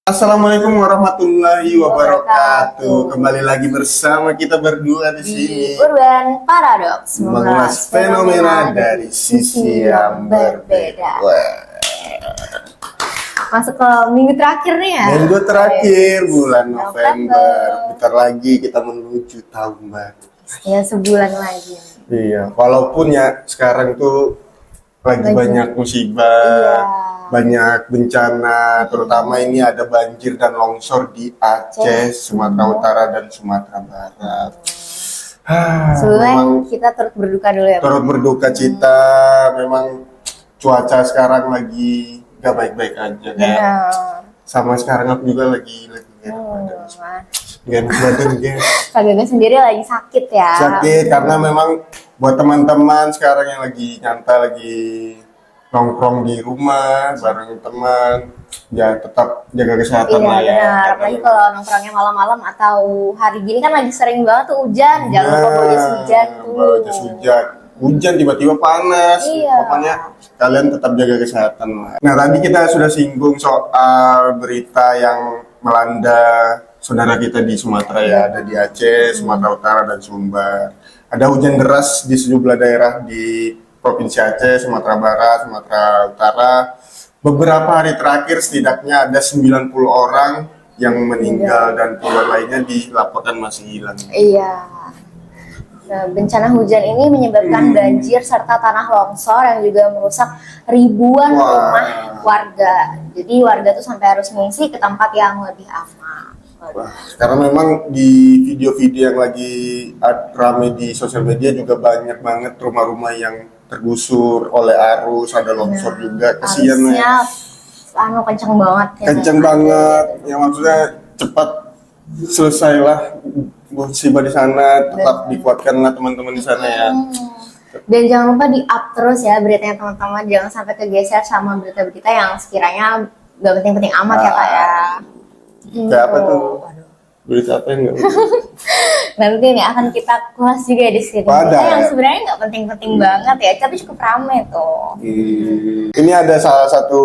Assalamualaikum warahmatullahi wabarakatuh. Kembali lagi bersama kita berdua di sini. Urban Paradox Mengulas fenomena dari sisi yang berbeda. Wah. Masuk ke minggu terakhir nih ya. Minggu terakhir bulan November. Bentar lagi kita menuju tahun baru. Ya, sebulan lagi. Iya, walaupun ya sekarang tuh lagi banyak musibah. Iya. Banyak bencana, terutama ini ada banjir dan longsor di Aceh, Sumatera Utara dan Sumatera Barat. Sebelumnya kita turut berduka dulu ya. Turut berduka cita, memang cuaca sekarang lagi gak baik-baik aja ya. Sama sekarang aku juga lagi badan guys. Kak Gaga sendiri lagi sakit ya. Sakit karena memang buat teman-teman sekarang yang lagi nyantai, lagi nongkrong di rumah bareng teman, ya tetap jaga kesehatan lah ya. Benar. Apalagi kalau nongkrongnya malam-malam atau hari gini kan lagi sering banget tuh hujan. Jangan lupa bawa jas hujan tuh. Bawa jas hujan. Hujan tiba-tiba panas. Iya. Pokoknya kalian tetap jaga kesehatan lah. Nah, tadi kita sudah singgung soal berita yang melanda saudara kita di Sumatera ya, ada di Aceh, Sumatera Utara dan Sumbar. Ada hujan deras di sejumlah daerah di Provinsi Aceh, Sumatera Barat, Sumatera Utara. Beberapa hari terakhir setidaknya ada 90 orang yang meninggal dan puluhan lainnya dilaporkan masih hilang. Iya. Nah, bencana hujan ini menyebabkan banjir serta tanah longsor yang juga merusak ribuan rumah warga. Jadi warga tuh sampai harus mengungsi ke tempat yang lebih aman. Wah, karena memang di video-video yang lagi rame di sosial media juga banyak banget rumah-rumah yang tergusur oleh arus, ada longsor juga, kesian ya. Kenceng banget ya. Kenceng banget, yang maksudnya cepat selesailah musibah di sana, tetap dikuatkanlah teman-teman di sana ya. Dan jangan lupa di-up terus ya beritanya teman-teman, jangan sampai kegeser sama berita-berita yang sekiranya gak penting-penting amat ya Kak ya. Kayak apa tuh? Berita apa yang nggak? Nanti nih akan kita kulas juga di sini. Yang sebenarnya nggak penting-penting banget ya, tapi cukup ramai tuh. Ini ada salah satu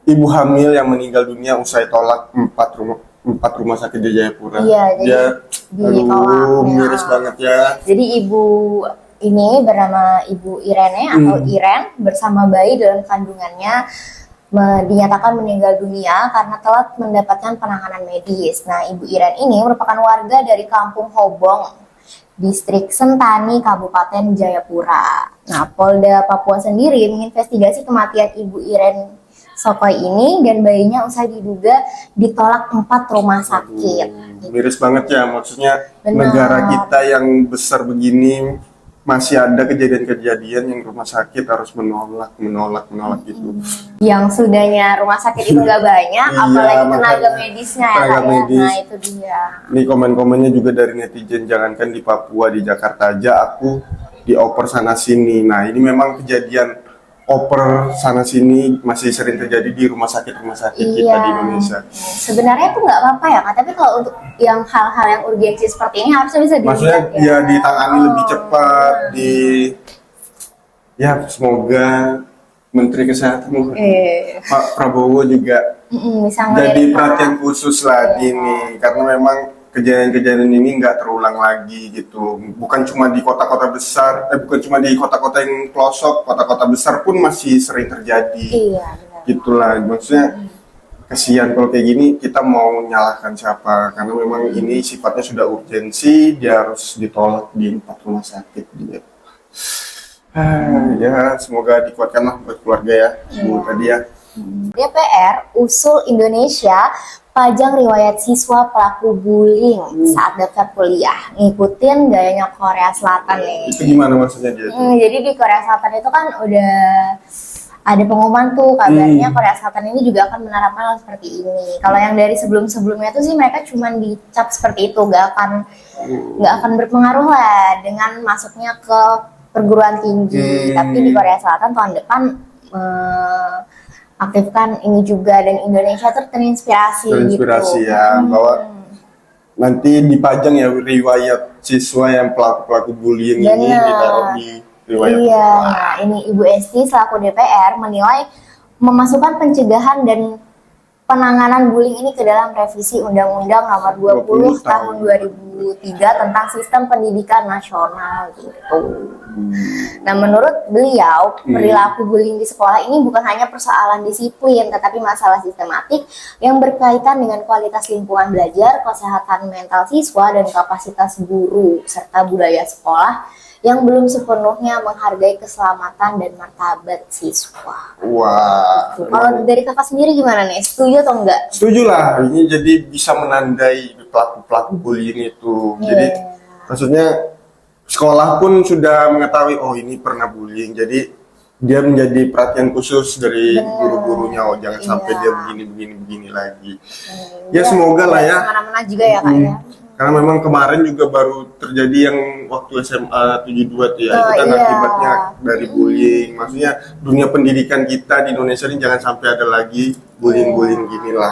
ibu hamil yang meninggal dunia usai tolak empat rumah sakit di Jayapura. Iya, jadi miris banget ya. Jadi ibu ini bernama Ibu Irene atau Iren bersama bayi dalam kandungannya dinyatakan meninggal dunia karena telat mendapatkan penanganan medis. Nah, Ibu Iren ini merupakan warga dari Kampung Hobong, Distrik Sentani, Kabupaten Jayapura. Nah, Polda Papua sendiri menginvestigasi kematian Ibu Iren Sokoi ini dan bayinya usai diduga ditolak 4 rumah sakit. Miris banget ya, maksudnya negara kita yang besar begini masih ada kejadian-kejadian yang rumah sakit harus menolak gitu. Yang sudahnya rumah sakit itu nggak banyak, apalagi tenaga medisnya ya Kak ya. Nah itu dia. Ini komen-komennya juga dari netizen, jangankan di Papua, di Jakarta aja aku dioper sana sini. Nah ini memang kejadian oper sana sini masih sering terjadi di rumah sakit kita di Indonesia. Sebenarnya itu nggak apa-apa ya Kak, tapi kalau untuk yang hal-hal yang urgensi seperti ini harusnya bisa maksudnya ya ditangani lebih cepat. Ya semoga Menteri Kesehatan Pak Prabowo juga jadi perhatian khusus lagi nih, karena memang kejadian-kejadian ini nggak terulang lagi gitu. Bukan cuma di kota-kota besar, bukan cuma di kota-kota yang pelosok, kota-kota besar pun masih sering terjadi. Iya, gitulah, maksudnya kasihan kalau kayak gini. Kita mau nyalahkan siapa? Karena memang ini sifatnya sudah urgensi, dia harus ditolak di 4 rumah sakit dia. Ya semoga dikuatkanlah buat keluarga ya. Tadi ya. DPR usul Indonesia pajang riwayat siswa pelaku bullying saat daftar kuliah, ngikutin gayanya Korea Selatan nih. Itu gimana maksudnya dia? Jadi di Korea Selatan itu kan udah ada pengumuman tuh, kabarnya Korea Selatan ini juga akan menerapkan hal seperti ini. Kalau yang dari sebelum-sebelumnya itu sih mereka cuma dicap seperti itu, nggak akan berpengaruh lah dengan masuknya ke perguruan tinggi. Tapi di Korea Selatan tahun depan aktifkan ini juga, dan Indonesia terinspirasi gitu. Ya, bahwa nanti dipajang ya riwayat siswa yang pelaku bullying ini ditaruh di riwayat. Iya, nah ini Ibu Esti selaku DPR menilai memasukkan pencegahan dan penanganan bullying ini ke dalam revisi Undang-Undang Nomor 20 Tahun 2003 tentang Sistem Pendidikan Nasional gitu. Nah, menurut beliau, perilaku bullying di sekolah ini bukan hanya persoalan disiplin, tetapi masalah sistematik yang berkaitan dengan kualitas lingkungan belajar, kesehatan mental siswa, dan kapasitas guru, serta budaya sekolah yang belum sepenuhnya menghargai keselamatan dan martabat siswa. Wah. Kalau dari kakak sendiri gimana nih? Setuju atau enggak? Setuju lah, ini jadi bisa menandai pelaku-pelaku bullying itu. Jadi maksudnya sekolah pun sudah mengetahui, oh ini pernah bullying, jadi dia menjadi perhatian khusus dari guru-gurunya, oh jangan sampai dia begini lagi. Ya semoga lah ya. Mana-mana juga ya kak ya. Karena memang kemarin juga baru terjadi yang waktu SMA 72 tuh ya, itu kan akibatnya dari bullying. Maksudnya dunia pendidikan kita di Indonesia ini jangan sampai ada lagi bullying-bullying gini lah.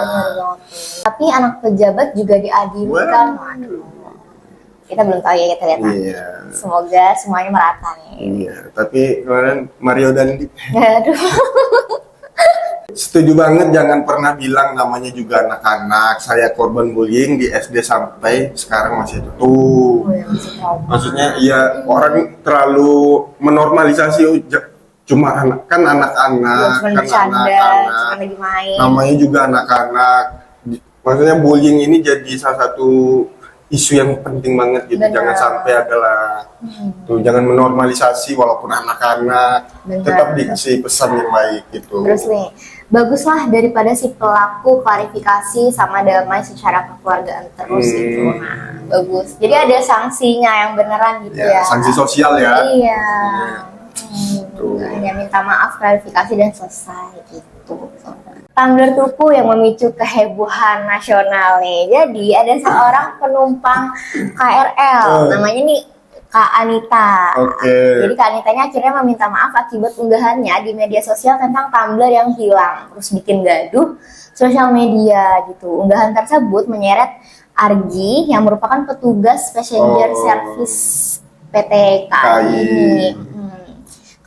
Tapi anak pejabat juga diadili kan. Kita belum tahu ya, kita lihat. Iya. Semoga semuanya merata nih. Iya, tapi kemarin Mario Dandi. Aduh. Setuju banget, jangan pernah bilang namanya juga anak-anak. Saya korban bullying di SD sampai sekarang masih itu. Tuh. Maksudnya ya orang terlalu menormalisasi cuma anak, kan anak-anak, Cuma kan bercanda, anak-anak. cuma lagi main. Namanya juga anak-anak. Maksudnya bullying ini jadi salah satu isu yang penting banget gitu. Benar. Jangan sampai adalah tuh, jangan menormalisasi walaupun anak-anak. Benar. Tetap dikasih pesan yang baik gitu. Terus nih, baguslah daripada si pelaku klarifikasi sama damai secara kekeluargaan terus itu. Nah, bagus. Jadi ada sanksinya yang beneran gitu ya. Sanksi sosial ya. Iya. Hanya minta maaf, klarifikasi dan selesai gitu. Tumbler tuku yang memicu kehebohan nasional nih. Jadi ada seorang penumpang KRL, namanya nih Kak Anita. Jadi Kak Anitanya akhirnya meminta maaf akibat unggahannya di media sosial tentang tumbler yang hilang, terus bikin gaduh sosial media gitu. Unggahan tersebut menyeret Argi yang merupakan petugas passenger service PT KAI ini.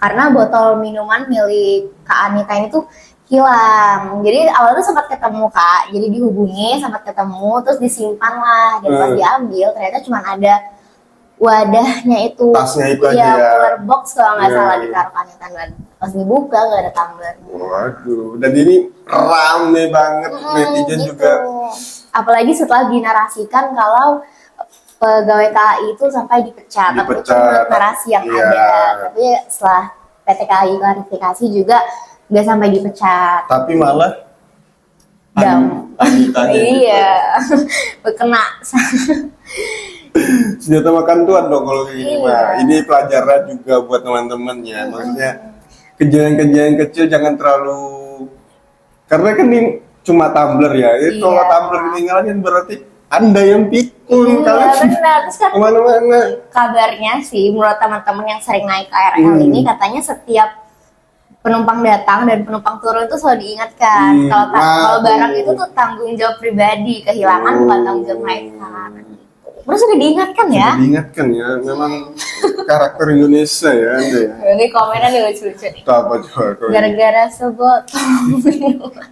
Karena botol minuman milik Kak Anita ini tuh hilang. Jadi awalnya tuh sempat ketemu Kak, jadi dihubungi, sempat ketemu, terus disimpan lah. Dan pas diambil ternyata cuma ada wadahnya itu. Tasnya itu ya, aja ya. Cooler box kalau nggak salah ditaruh Kak Anita. Pas dibuka nggak ada tumbler. Waduh, dan ini rame banget netizen gitu. juga. Apalagi setelah dinarasikan kalau pegawai KAI itu sampai dipecat. Tapi itu menurut narasi yang ada. Tapi setelah PT KAI klarifikasi juga nggak sampai dipecat. Tapi malah Anitanya iya. Kena senjata makan tuan dong kalau kayak gini mah. Ini pelajaran juga buat teman-teman ya. Maksudnya kejadian-kejadian kecil jangan terlalu, karena kan ini cuma tumbler ya. Kalau tumbler ketinggalan kan berarti Anda yang pikun. Iya benar. Terus kan kemana-mana. Kabarnya sih menurut teman-teman yang sering naik KRL ini katanya setiap penumpang datang dan penumpang turun itu selalu diingatkan kalau barang itu tuh tanggung jawab pribadi, kehilangan bukan tanggung jawab mereka. Terus udah diingatkan ya? Sudah diingatkan ya, memang karakter Indonesia ya Anda ya. Ini komennya nih lucu-lucu nih. Itu apa coba? Gara-gara sebotol minuman.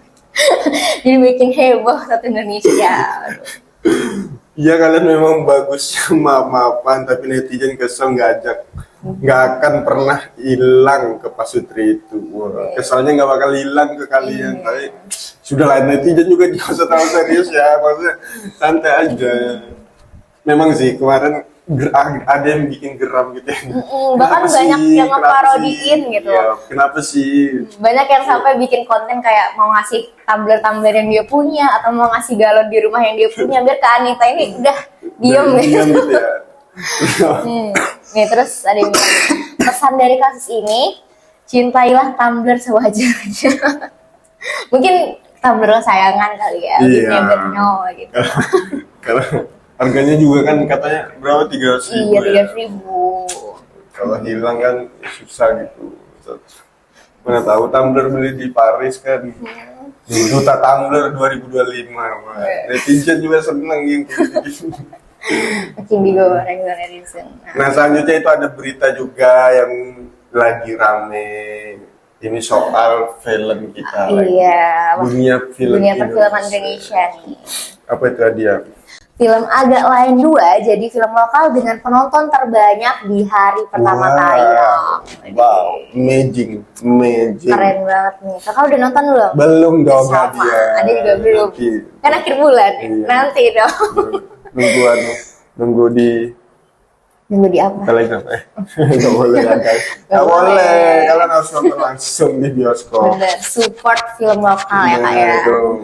Jadi bikin heboh satu Indonesia. Iya kalian memang bagus maaf-maafan, tapi netizen kesel nggak akan pernah hilang ke Pasutri itu. Wah, kesalnya nggak bakal hilang ke kalian. Tapi sudah lah, netizen juga jangan usah terlalu serius ya, maksudnya santai aja. Memang sih kemarin ada yang bikin geram gitu ya. Bahkan banyak yang ngeparodiin gitu. Ya, kenapa sih? Banyak yang sampai bikin konten kayak mau ngasih tumbler-tumbler yang dia punya atau mau ngasih galon di rumah yang dia punya biar Kak Anita ini udah diem gitu ya. Nih terus ada yang bilang, pesan dari kasus ini, cintailah tumbler sewajarnya. Mungkin tumbler kesayangan kali ya, we never know gitu. Karena harganya juga kan katanya berapa, 300.000. Iya, 300.000. Kalau hilang kan susah gitu. Mana tahu tumbler beli di Paris kan. Juta tumbler 2025. Netizen juga seneng yang gitu. Makin digoreng netizen. Nah selanjutnya itu ada berita juga yang lagi rame, Ini soal film kita lagi. Iya, Dunia film dunia perfilman Indonesia nih. Apa itu dia? Film Agak Lain 2 jadi film lokal dengan penonton terbanyak di hari pertama tayang. Wow, amazing. Keren banget nih. Kakak udah nonton belum? Belum dong, Sama. Nadia. Ada juga belum. Nanti. Kan akhir bulan. Iya. Nanti dong. Nunggu di Nunggu di apa? Telegram. Nggak boleh ya guys. Nggak boleh. Kalian harus nonton langsung di bioskop. Bener, support film lokal ya kak ya. Dong.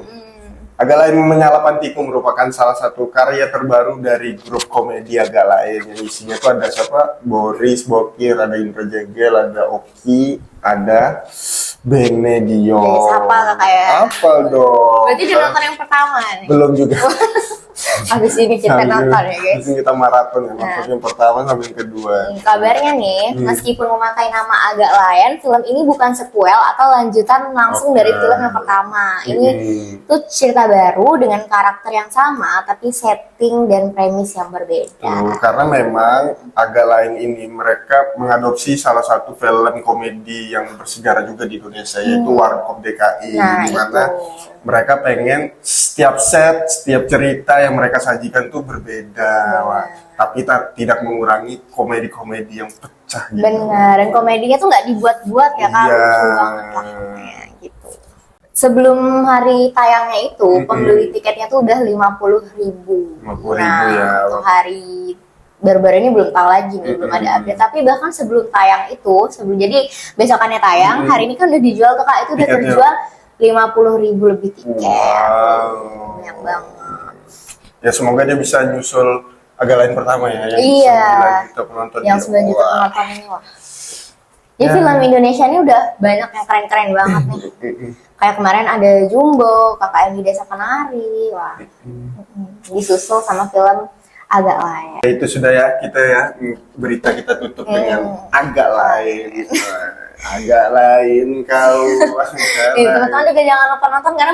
Agak Lain Menyala Pantiku merupakan salah satu karya terbaru dari grup komedi Agak Lain. Yang isinya tuh ada siapa? Boris, Bokir, ada Indra Jegel, ada Oki, ada Benedio. Siapa kakak ya? Apa dong? Berarti udah nonton yang pertama nih. Belum juga. Habis ini kita nonton ya guys. Habis ini kita maraton ya, nonton yang pertama sama yang kedua. Kabarnya nih, meskipun memakai nama Agak Lain, film ini bukan sequel atau lanjutan langsung dari film yang pertama. Ini tuh cerita baru dengan karakter yang sama, tapi setting dan premis yang berbeda. Karena memang Agak Lain ini mereka mengadopsi salah satu film komedi yang bersejarah juga di Indonesia, yaitu Warkop DKI, Nah, di mana itu. mereka pengen setiap set, setiap cerita yang mereka sajikan tuh berbeda, Wah. Tapi tidak mengurangi komedi-komedi yang pecah gitu. Benar, dan komedinya tuh nggak dibuat-buat ya kan, Iya. lucu banget lah pokoknya, gitu. Sebelum hari tayangnya itu, pembeli tiketnya tuh udah 50.000. 50.000 ya. Untuk hari baru-baru ini belum tahu lagi nih, belum ada update. Tapi bahkan sebelum tayang itu, jadi besokannya tayang, hari ini kan udah dijual tuh kak, itu udah Tiketnya. terjual 50.000 lebih tiket. Wow. Banyak banget. Ya semoga dia bisa nyusul Agak Lain pertama ya, yang Iya. 9 juta penonton. Yang dia. 9 juta Wah. penonton ini wah. Jadi film Indonesia ini udah banyak yang keren-keren banget nih. Kayak kemarin ada Jumbo, KKN di Desa Kenari, wah. Disusul sama film Agak Lain. Itu sudah ya kita ya, berita kita tutup dengan Agak Lain. Agak lain kau. Teman-teman juga jangan lupa nonton karena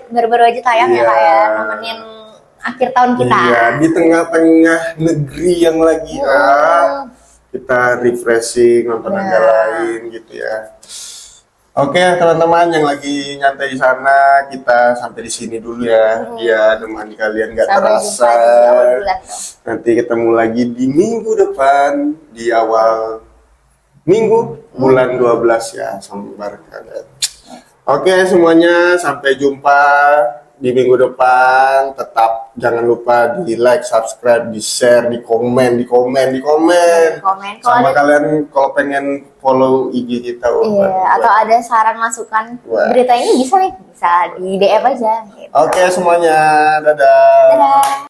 baru-baru aja tayang ya kak ya, Iya. nemenin akhir tahun kita. Iya, di tengah-tengah negeri yang lagi kita refreshing nonton Agak Lain gitu ya. Oke teman-teman yang lagi nyantai di sana, kita sampai di sini dulu ya. Ya temani kalian nggak Sampai terasa. jumpa di awal bulan tuh. Nanti ketemu lagi di minggu depan di awal minggu bulan 12 ya, sambar kalian. Oke semuanya, sampai jumpa di minggu depan. Tetap jangan lupa di like, subscribe, di share, di komen. Komen. Sama kalian kalau pengen follow IG kita. Iya, atau ada saran masukan Wah. berita ini bisa nih, bisa di DM aja. Gitu. Oke semuanya, dadah. Dadah.